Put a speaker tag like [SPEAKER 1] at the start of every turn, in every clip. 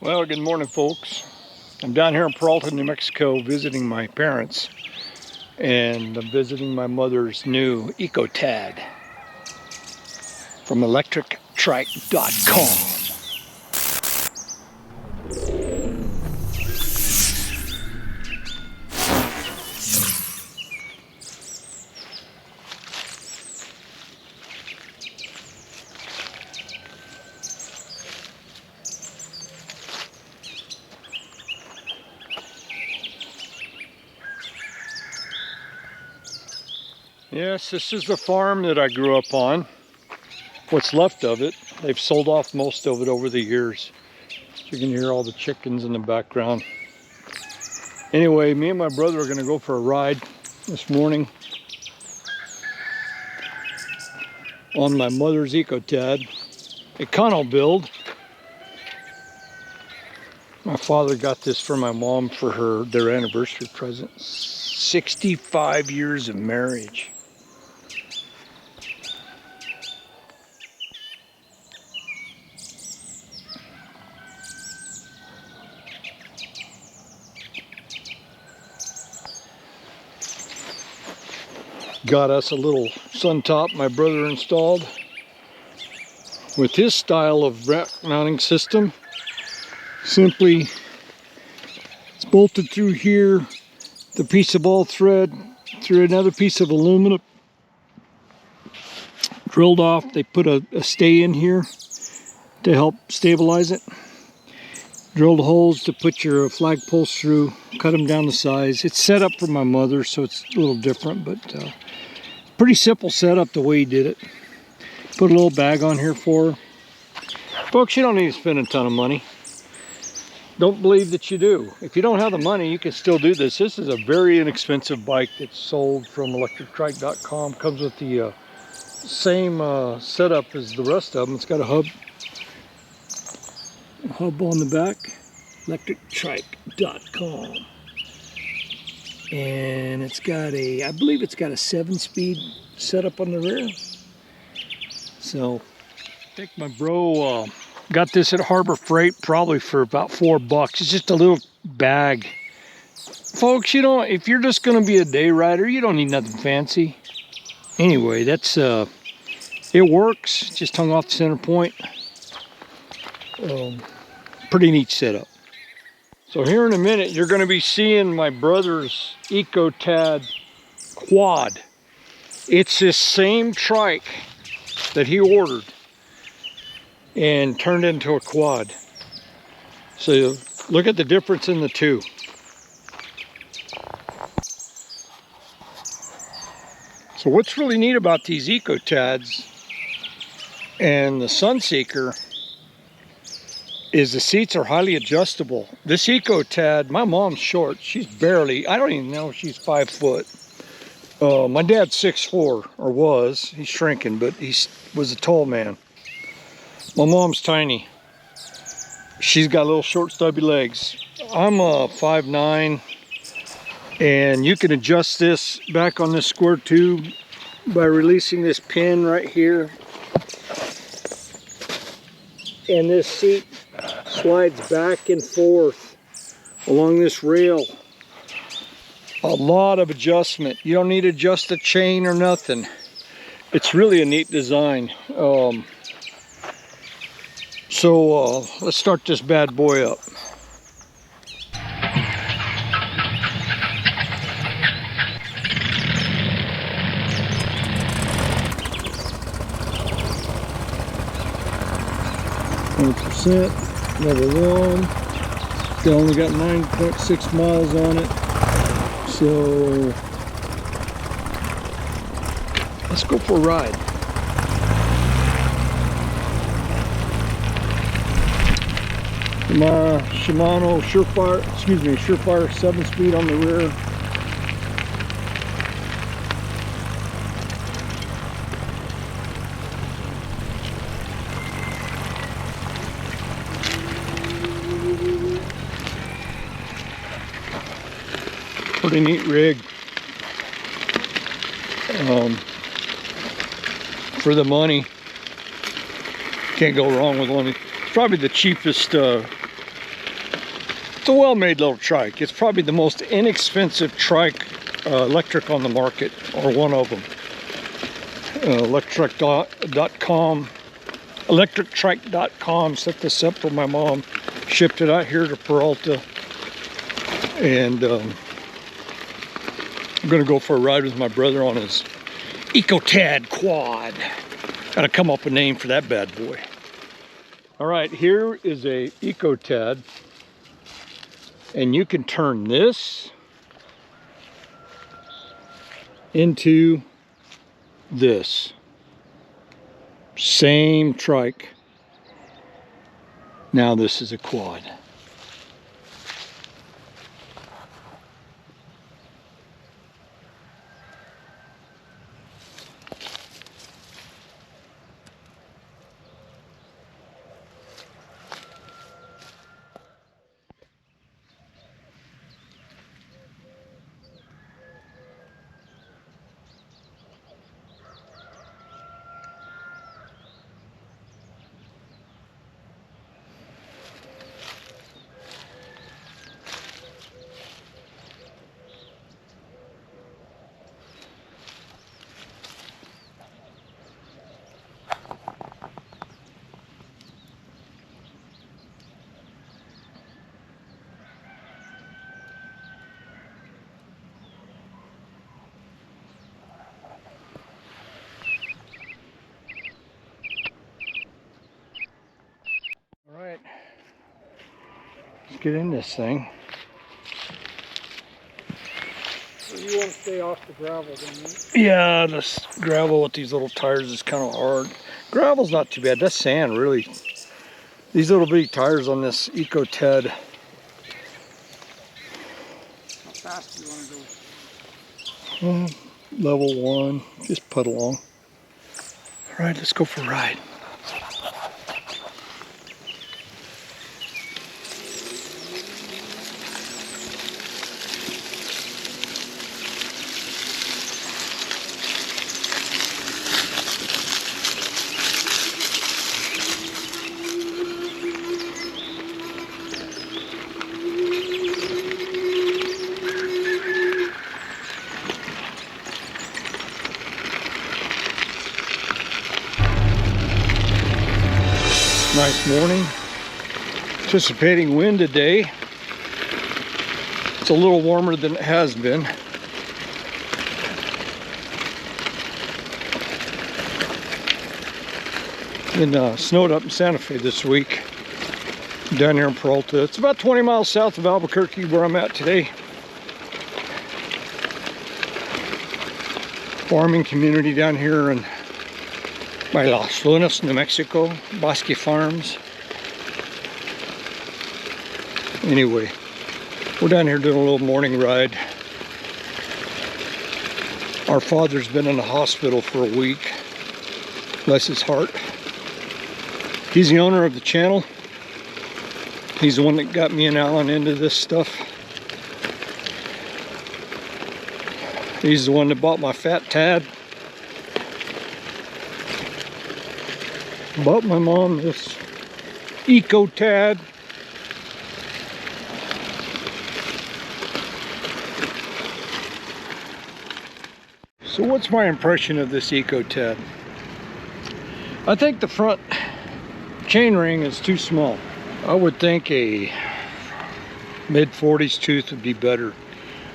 [SPEAKER 1] Well, good morning, folks. I'm down here in Peralta, New Mexico, visiting my parents, and I'm visiting my mother's new Eco-Tad from electrictrike.com. Yes, this is the farm that I grew up on. What's left of it. They've sold off most of it over the years. You can hear all the chickens in the background. Anyway, me and my brother are going to go for a ride this morning on my mother's Eco-Tad, a Econo build. My father got this for my mom for their anniversary present. 65 years of marriage. Got us a little sun top my brother installed with his style of rack mounting system. Simply, it's bolted through here, the piece of ball thread through another piece of aluminum, drilled off. They put a stay in here to help stabilize it. Drilled holes to put your flagpoles through, cut them down to size. It's set up for my mother, so it's a little different, but pretty simple setup the way he did it. Put a little bag on here for her. Folks, you don't need to spend a ton of money. Don't believe that you do. If you don't have the money, you can still do this. This is a very inexpensive bike that's sold from electrictrike.com. Comes with the same setup as the rest of them. It's got a hub on the back, electrictrike.com. And it's got I believe it's got a 7-speed setup on the rear. So I think my bro got this at Harbor Freight probably for about $4. It's just a little bag. Folks, if you're just gonna be a day rider, you don't need nothing fancy. Anyway, that's it works. Just hung off the center point. Pretty neat setup. So here in a minute, you're going to be seeing my brother's Eco-Tad quad. It's this same trike that he ordered and turned into a quad. So look at the difference in the two. So what's really neat about these Eco-Tads and the Sunseeker is the seats are highly adjustable. This Eco-Tad, my mom's short. She's barely, I don't even know if she's 5 foot. My dad's 6'4", or was. He's shrinking, but he was a tall man. My mom's tiny. She's got little short stubby legs. I'm 5'9", and you can adjust this back on this square tube by releasing this pin right here. And this seat slides back and forth along this rail. A lot of adjustment. You don't need to adjust the chain or nothing. It's really a neat design. So let's start this bad boy up. Level 1. It's only got 9.6 miles on it. So let's go for a ride. My Shimano Surefire 7-speed on the rear. Pretty neat rig. For the money, can't go wrong with one. It's probably the cheapest It's a well-made little trike. It's probably the most inexpensive trike electric on the market, or one of them. Electrictrike.com set this up for my mom. Shipped it out here to Peralta. And I'm gonna go for a ride with my brother on his EcoTad quad. Gotta come up with a name for that bad boy. All right, here is a EcoTad, and you can turn this into this. Same trike. Now this is a quad. Alright, let's get in this thing.
[SPEAKER 2] So you want to stay off the gravel, don't you?
[SPEAKER 1] Yeah, this gravel with these little tires is kind of hard. Gravel's not too bad, that's sand really. These little bitty tires on this EcoTad.
[SPEAKER 2] How fast do you want to go?
[SPEAKER 1] Level 1, just put along. Alright, let's go for a ride. Nice morning. Anticipating wind today. It's a little warmer than it has been. Been snowed up in Santa Fe this week. Down here in Peralta. It's about 20 miles south of Albuquerque where I'm at today. Farming community down here in by Las Lunas, New Mexico, Bosque Farms. Anyway, we're down here doing a little morning ride. Our father's been in the hospital for a week. Bless his heart. He's the owner of the channel. He's the one that got me and Alan into this stuff. He's the one that bought my fat Tad. Bought my mom this EcoTad. So what's my impression of this EcoTad? I think the front chain ring is too small. I would think a mid-40s tooth would be better,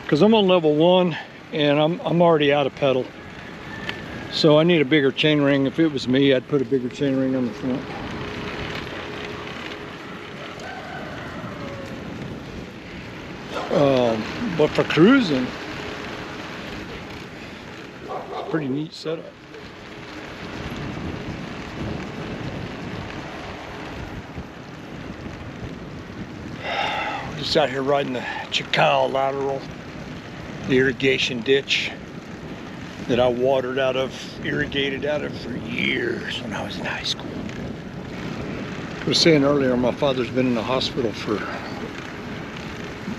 [SPEAKER 1] because I'm on level 1 and I'm already out of pedal. So I need a bigger chain ring. If it was me, I'd put a bigger chain ring on the front. But for cruising, it's a pretty neat setup. We're just out here riding the Chicao lateral, the irrigation ditch that I irrigated out of for years when I was in high school. I was saying earlier, my father's been in the hospital for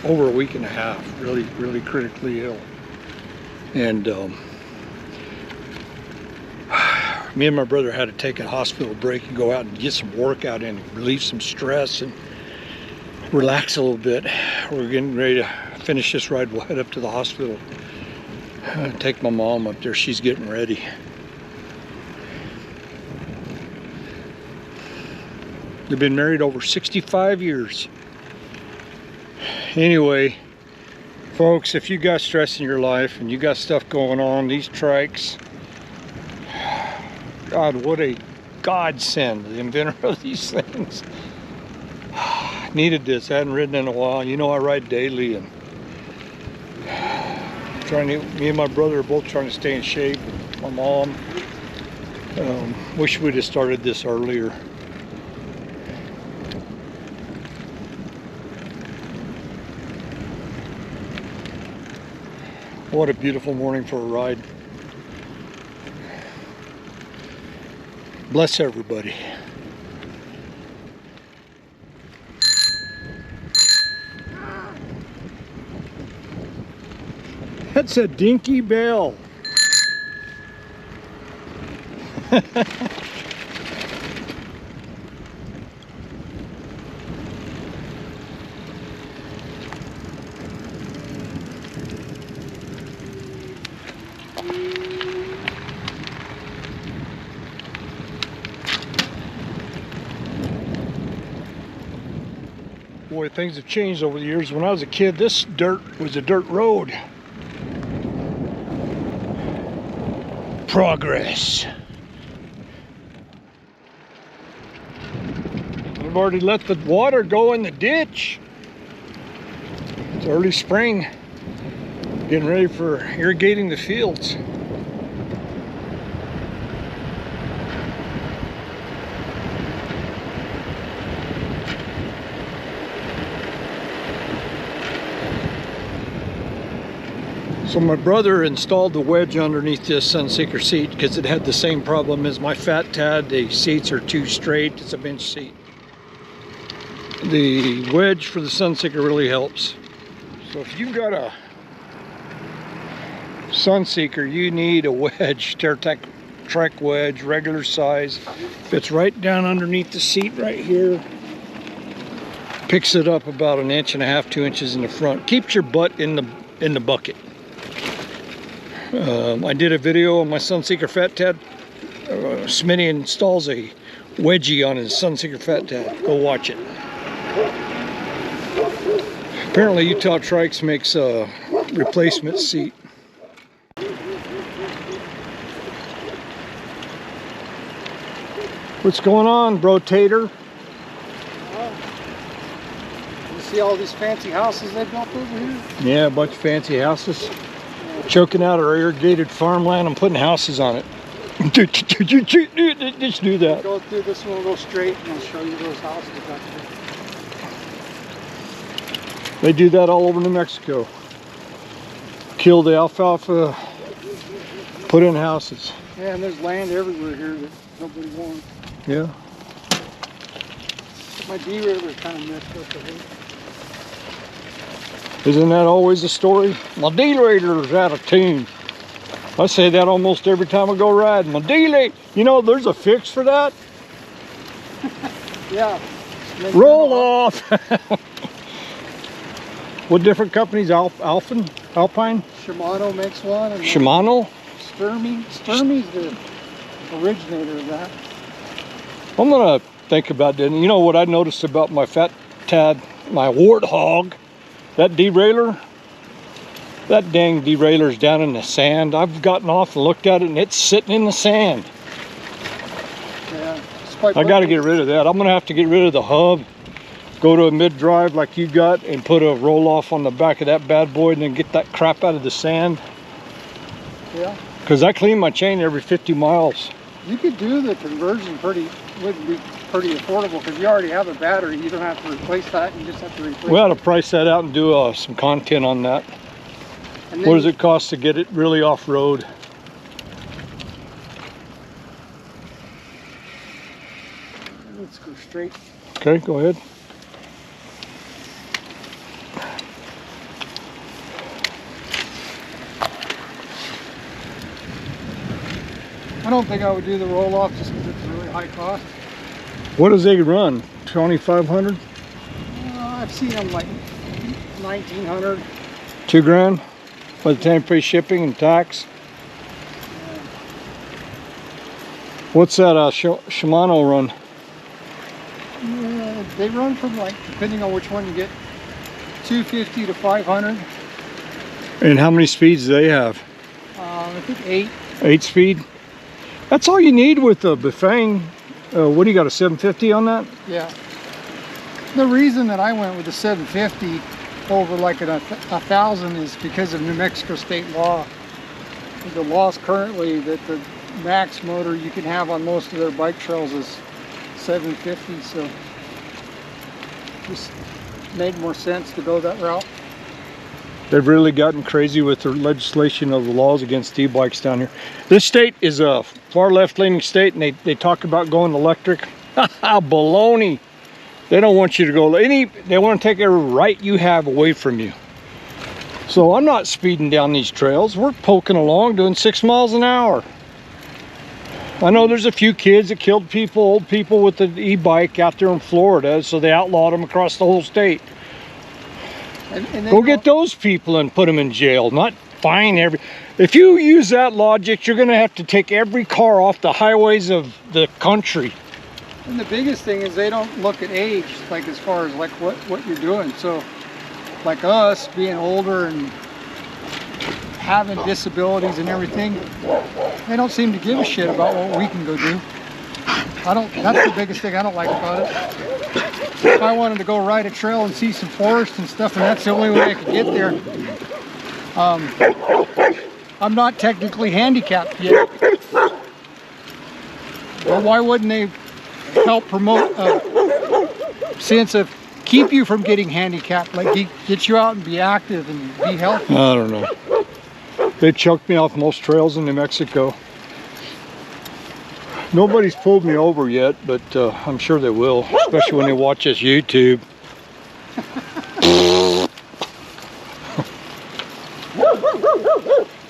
[SPEAKER 1] over a week and a half, really critically ill. And me and my brother had to take a hospital break and go out and get some workout in, relieve some stress. And relax a little bit. We're getting ready to finish this ride. We'll head up to the hospital. Take my mom up there. She's getting ready. They've been married over 65 years. Anyway, folks, if you got stress in your life and you got stuff going on, these trikes, God, what a godsend, the inventor of these things. Needed this. I hadn't ridden in a while. You know, I ride daily, and me and my brother are both trying to stay in shape. My mom, wish we'd have started this earlier. What a beautiful morning for a ride. Bless everybody. That's a dinky bell. Boy, things have changed over the years. When I was a kid, this dirt was a dirt road. Progress. I've already let the water go in the ditch. It's early spring. Getting ready for irrigating the fields. So my brother installed the wedge underneath this Sunseeker seat because it had the same problem as my Fat Tad. The seats are too straight. It's a bench seat. The wedge for the Sunseeker really helps. So if you've got a Sunseeker, you need a wedge, trike wedge, regular size. Fits right down underneath the seat right here. Picks it up about 1.5 inches, 2 inches in the front. Keeps your butt in the bucket. I did a video on my Sunseeker Fat Tad. Smitty installs a wedgie on his Sunseeker Fat Tad. Go watch it. Apparently Utah Trikes makes a replacement seat. What's going on, bro Tater?
[SPEAKER 2] You see all these fancy houses they built over here?
[SPEAKER 1] Yeah, a bunch of fancy houses. Choking out our irrigated farmland and putting houses on it. Just do that.
[SPEAKER 2] Go through this one, we'll go straight, and I'll show you those houses back there.
[SPEAKER 1] They do that all over New Mexico. Kill the alfalfa, put in houses.
[SPEAKER 2] Yeah, and there's land everywhere here that nobody wants.
[SPEAKER 1] Yeah.
[SPEAKER 2] My derailleur kind of messed up, I think.
[SPEAKER 1] Isn't that always the story? My derailleur out of tune. I say that almost every time I go riding. My derailleur, you know, there's a fix for that.
[SPEAKER 2] Yeah.
[SPEAKER 1] Roll off. What different companies? Alpine?
[SPEAKER 2] Shimano makes one. And
[SPEAKER 1] Shimano?
[SPEAKER 2] Sturmey's the originator of that.
[SPEAKER 1] I'm gonna think about that. You know what I noticed about my Fat Tad, my Warthog? That derailleur, that dang derailleur's down in the sand. I've gotten off and looked at it and it's sitting in the sand.
[SPEAKER 2] Yeah,
[SPEAKER 1] I got to get rid of that. I'm going to have to get rid of the hub, go to a mid-drive like you got, and put a roll-off on the back of that bad boy and then get that crap out of the sand.
[SPEAKER 2] Yeah.
[SPEAKER 1] Because I clean my chain every 50 miles.
[SPEAKER 2] You could do the conversion wouldn't be pretty affordable because you already have a battery. You don't have to replace that. You just have to replace
[SPEAKER 1] We ought to price that out and do some content on that. What does it cost to get it really off-road?
[SPEAKER 2] Let's go straight.
[SPEAKER 1] Okay, go ahead.
[SPEAKER 2] I don't think I would do the roll-off just because it's a really high cost.
[SPEAKER 1] What does they run? 2,500?
[SPEAKER 2] I I've seen them like 1,900.
[SPEAKER 1] 2 grand by the time free shipping and tax. What's that Shimano run?
[SPEAKER 2] Yeah, they run from, like, depending on which one you get, 250 to 500.
[SPEAKER 1] And how many speeds do they have?
[SPEAKER 2] I think 8.
[SPEAKER 1] 8 speed. That's all you need with the Bafang. What do you got, a 750 on that?
[SPEAKER 2] Yeah. The reason that I went with the 750 over like a 1,000 is because of New Mexico state law. The laws currently that the max motor you can have on most of their bike trails is 750, so just made more sense to go that route.
[SPEAKER 1] They've really gotten crazy with the legislation of the laws against e-bikes down here. This state is a far left-leaning state, and they talk about going electric. Baloney. They don't want you to go they want to take every right you have away from you. So I'm not speeding down these trails. We're poking along doing 6 miles an hour. I know there's a few kids that killed people, old people with the e-bike out there in Florida, so they outlawed them across the whole state.
[SPEAKER 2] And
[SPEAKER 1] go get those people and put them in jail, not fine every. If you use that logic, you're going to have to take every car off the highways of the country.
[SPEAKER 2] And the biggest thing is they don't look at age, like as far as like what you're doing. So like us being older and having disabilities and everything, they don't seem to give a shit about what we can go do. That's the biggest thing I don't like about it. If I wanted to go ride a trail and see some forest and stuff, and that's the only way I could get there, I'm not technically handicapped yet. Well, why wouldn't they help promote a sense of keep you from getting handicapped, like get you out and be active and be healthy?
[SPEAKER 1] I don't know. They choked me off most trails in New Mexico. Nobody's pulled me over yet, but I'm sure they will, especially when they watch this YouTube.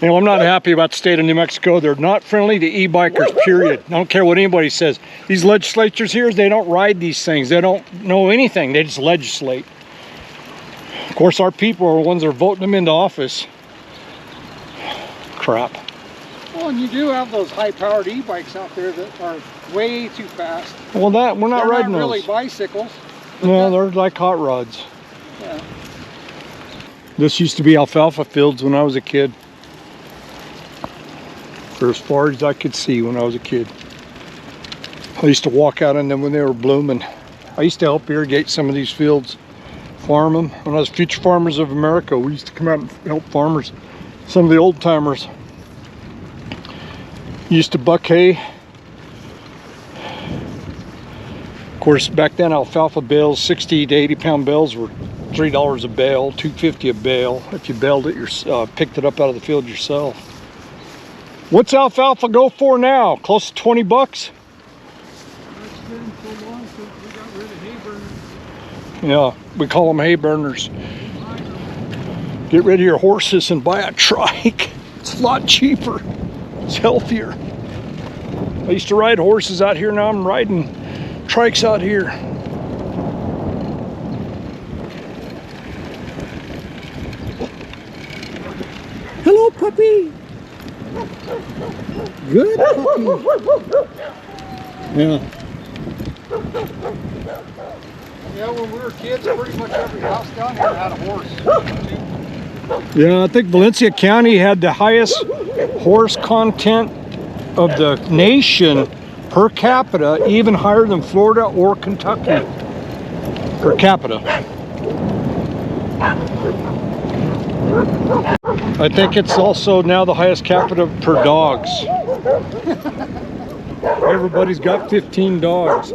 [SPEAKER 1] You know, I'm not happy about the state of New Mexico. They're not friendly to e-bikers, period. I don't care what anybody says. These legislatures here, they don't ride these things. They don't know anything. They just legislate. Of course, our people are the ones that are voting them into office. Crap.
[SPEAKER 2] Well, and you do have those high-powered e-bikes out there that are way too fast.
[SPEAKER 1] Well, we're not riding
[SPEAKER 2] they're not really
[SPEAKER 1] those.
[SPEAKER 2] Bicycles.
[SPEAKER 1] No, they're like hot rods.
[SPEAKER 2] Yeah.
[SPEAKER 1] This used to be alfalfa fields when I was a kid. For as far as I could see when I was a kid. I used to walk out on them when they were blooming. I used to help irrigate some of these fields, farm them. When I was Future Farmers of America, we used to come out and help farmers. Some of the old timers used to buck hay. Of course, back then alfalfa bales, 60 to 80 pound bales were $3 a bale, $2.50 a bale if you baled it picked it up out of the field yourself. What's alfalfa go for now? Close to 20 bucks?
[SPEAKER 2] It's been so long since we got rid of hay burners.
[SPEAKER 1] Yeah, we call them hay burners. Get rid of your horses and buy a trike. It's a lot cheaper. It's healthier. I used to ride horses out here, now I'm riding trikes out here. Hello, puppy. Good puppy. Yeah.
[SPEAKER 2] Yeah, when we were kids, pretty much every house down here had a horse.
[SPEAKER 1] Yeah, I think Valencia County had the highest horse content of the nation per capita, even higher than Florida or Kentucky per capita. I think it's also now the highest capita per dogs. Everybody's got 15 dogs.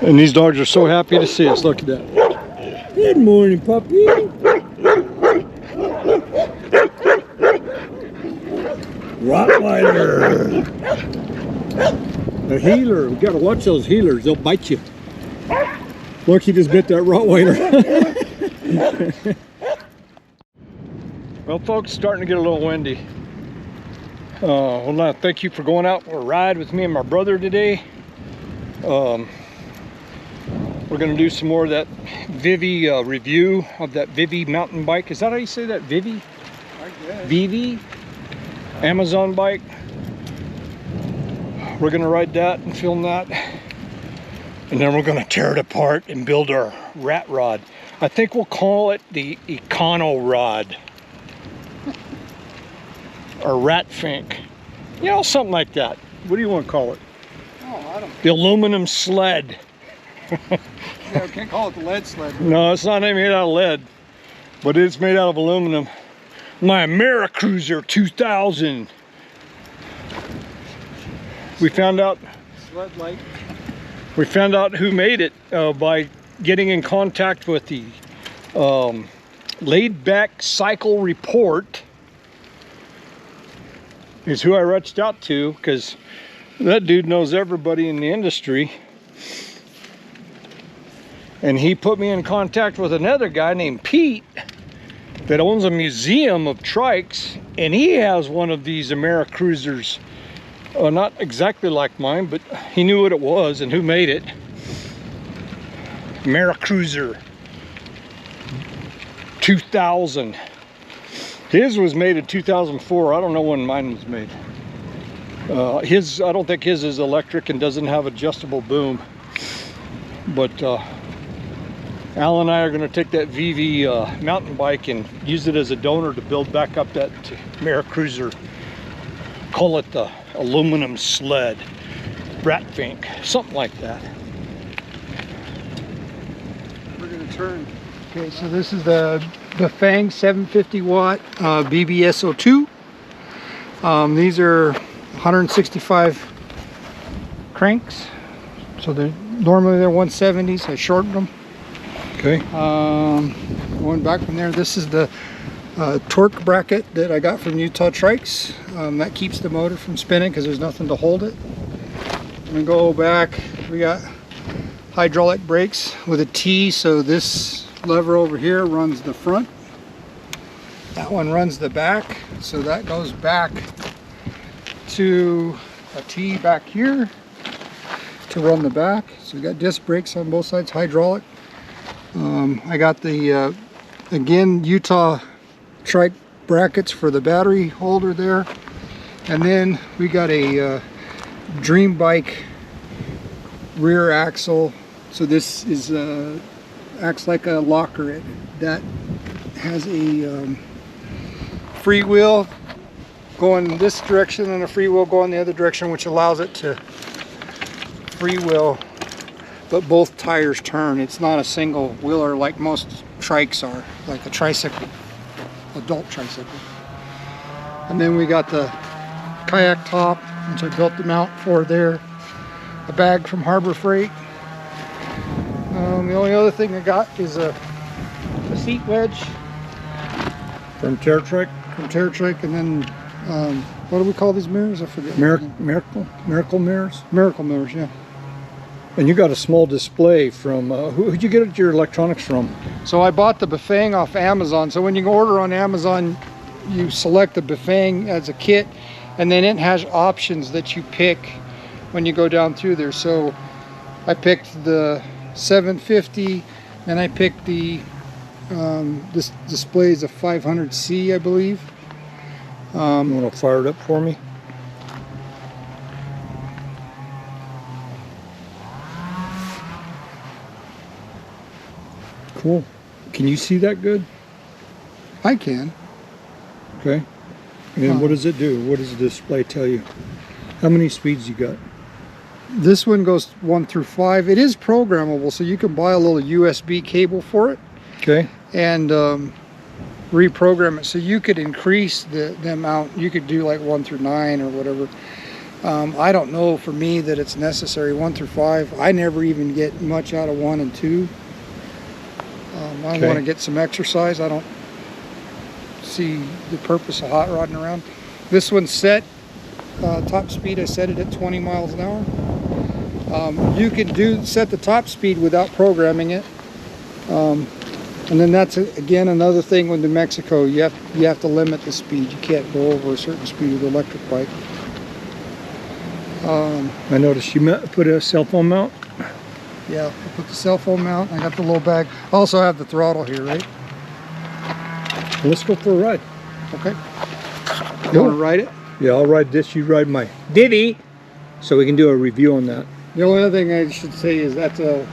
[SPEAKER 1] And these dogs are so happy to see us. Look at that. Good morning, puppy. Rottweiler. A healer. We gotta watch those healers. They'll bite you. Look, he just bit that Rottweiler. Well, folks, it's starting to get a little windy. Well, thank you for going out for a ride with me and my brother today. We're going to do some more of that Vivi review of that Vivi mountain bike. Is that how you say that? Vivi?
[SPEAKER 2] I guess.
[SPEAKER 1] Vivi? Amazon bike. We're going to ride that and film that. And then we're going to tear it apart and build our rat rod. I think we'll call it the Econo rod. Or rat fink. You know, something like that. What do you want to call it?
[SPEAKER 2] Oh, I don't.
[SPEAKER 1] The aluminum sled.
[SPEAKER 2] Yeah, we can't call it the lead sled.
[SPEAKER 1] No, it's not made out of lead, but it's made out of aluminum. My Americruiser 2000. We found out.
[SPEAKER 2] Sled light.
[SPEAKER 1] We found out who made it by getting in contact with the Laid Back Cycle Report. Is who I reached out to, because that dude knows everybody in the industry. And he put me in contact with another guy named Pete that owns a museum of trikes, and he has one of these Americruisers. Not exactly like mine, but he knew what it was and who made it. Americruiser 2000. His was made in 2004. I don't know when mine was made. I don't think his is electric and doesn't have adjustable boom. But Al and I are going to take that Vivi mountain bike and use it as a donor to build back up that Americruiser. Call it the aluminum sled, rat fink, something like that.
[SPEAKER 2] We're going to turn. Okay, so this is the Fang 750 watt BBSO2. These are 165 cranks. So normally they're 170s. I shortened them.
[SPEAKER 1] Okay.
[SPEAKER 2] Going back from there, this is the torque bracket that I got from Utah Trikes. That keeps the motor from spinning because there's nothing to hold it. I'm gonna go back. We got hydraulic brakes with a T, so this lever over here runs the front. That one runs the back, so that goes back to a T back here to run the back. So we got disc brakes on both sides, hydraulic. I got the again Utah trike brackets for the battery holder there, and then we got a Dream Bike rear axle. So this is acts like a locker. That has a free wheel going this direction and a free wheel going the other direction, which allows it to free wheel, but both tires turn. It's not a single wheeler like most trikes are, like a tricycle, adult tricycle. And then we got the kayak top, which I built the mount for there. A bag from Harbor Freight. The only other thing I got is a seat wedge
[SPEAKER 1] From TerraTrek?
[SPEAKER 2] from TerraTrek, and then what do we call these mirrors? I forget.
[SPEAKER 1] Miracle mirrors?
[SPEAKER 2] Miracle mirrors, yeah.
[SPEAKER 1] And you got a small display from, who'd you get your electronics from?
[SPEAKER 2] So I bought the Bafang off Amazon. So when you order on Amazon, you select the Bafang as a kit, and then it has options that you pick when you go down through there. So I picked the 750, and I picked the this display is a 500C, I believe.
[SPEAKER 1] You want to fire it up for me? Cool. Can you see that good?
[SPEAKER 2] I can.
[SPEAKER 1] Okay. And what does it do? What does the display tell you? How many speeds you got?
[SPEAKER 2] This one goes 1 through 5. It is programmable, so you can buy a little USB cable for it.
[SPEAKER 1] Okay.
[SPEAKER 2] And reprogram it, so you could increase the amount. You could do like 1 through 9 or whatever. I don't know for me that it's necessary 1 through 5. I never even get much out of 1 and 2. I want to get some exercise. I don't see the purpose of hot rodding around. This one's set top speed. I set it at 20 miles an hour. You can set the top speed without programming it. And then that's again another thing with New Mexico. You have to limit the speed. You can't go over a certain speed with an electric bike.
[SPEAKER 1] I noticed you put a cell phone mount.
[SPEAKER 2] Yeah, I put the cell phone mount. I got the little bag. I also have the throttle here, right?
[SPEAKER 1] Let's go for a ride.
[SPEAKER 2] Okay. You want to ride it?
[SPEAKER 1] Yeah, I'll ride this. You ride my Divvy, so we can do a review on that.
[SPEAKER 2] The only other thing I should say is that's a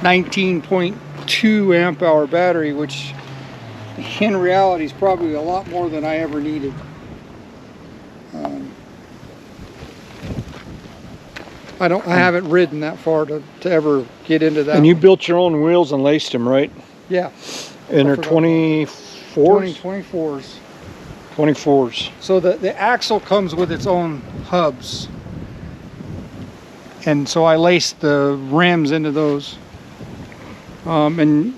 [SPEAKER 2] 19.2 amp hour battery, which in reality is probably a lot more than I ever needed. I haven't ridden that far to ever get into that.
[SPEAKER 1] And you built your own wheels and laced them, right?
[SPEAKER 2] Yeah.
[SPEAKER 1] And they're 24s?
[SPEAKER 2] 24s.
[SPEAKER 1] 24s.
[SPEAKER 2] So the axle comes with its own hubs. And so I laced the rims into those. And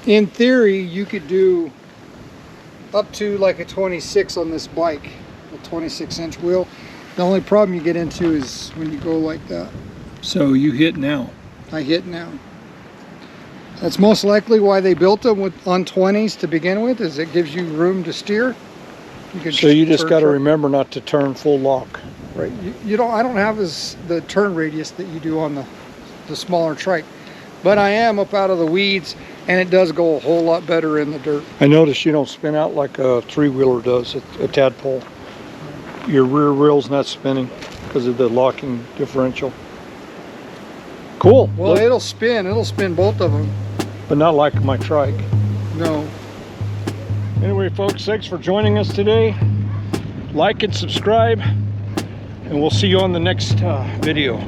[SPEAKER 2] in theory, you could do up to like a 26 on this bike, a 26-inch wheel. The only problem you get into is when you go like that.
[SPEAKER 1] So you hit now.
[SPEAKER 2] I hit now. That's most likely why they built them on 20s to begin with, is it gives you room to steer.
[SPEAKER 1] So you just got to remember not to turn full lock.
[SPEAKER 2] Right. You don't. I don't have the turn radius that you do on the smaller trike, but I am up out of the weeds, and it does go a whole lot better in the dirt.
[SPEAKER 1] I noticed you don't spin out like a three-wheeler does, a Tadpole. Your rear wheel's not spinning because of the locking differential. Cool.
[SPEAKER 2] Well, it'll spin both of them.
[SPEAKER 1] But not like my trike.
[SPEAKER 2] No.
[SPEAKER 1] Anyway, folks, thanks for joining us today. Like and subscribe, and we'll see you on the next video.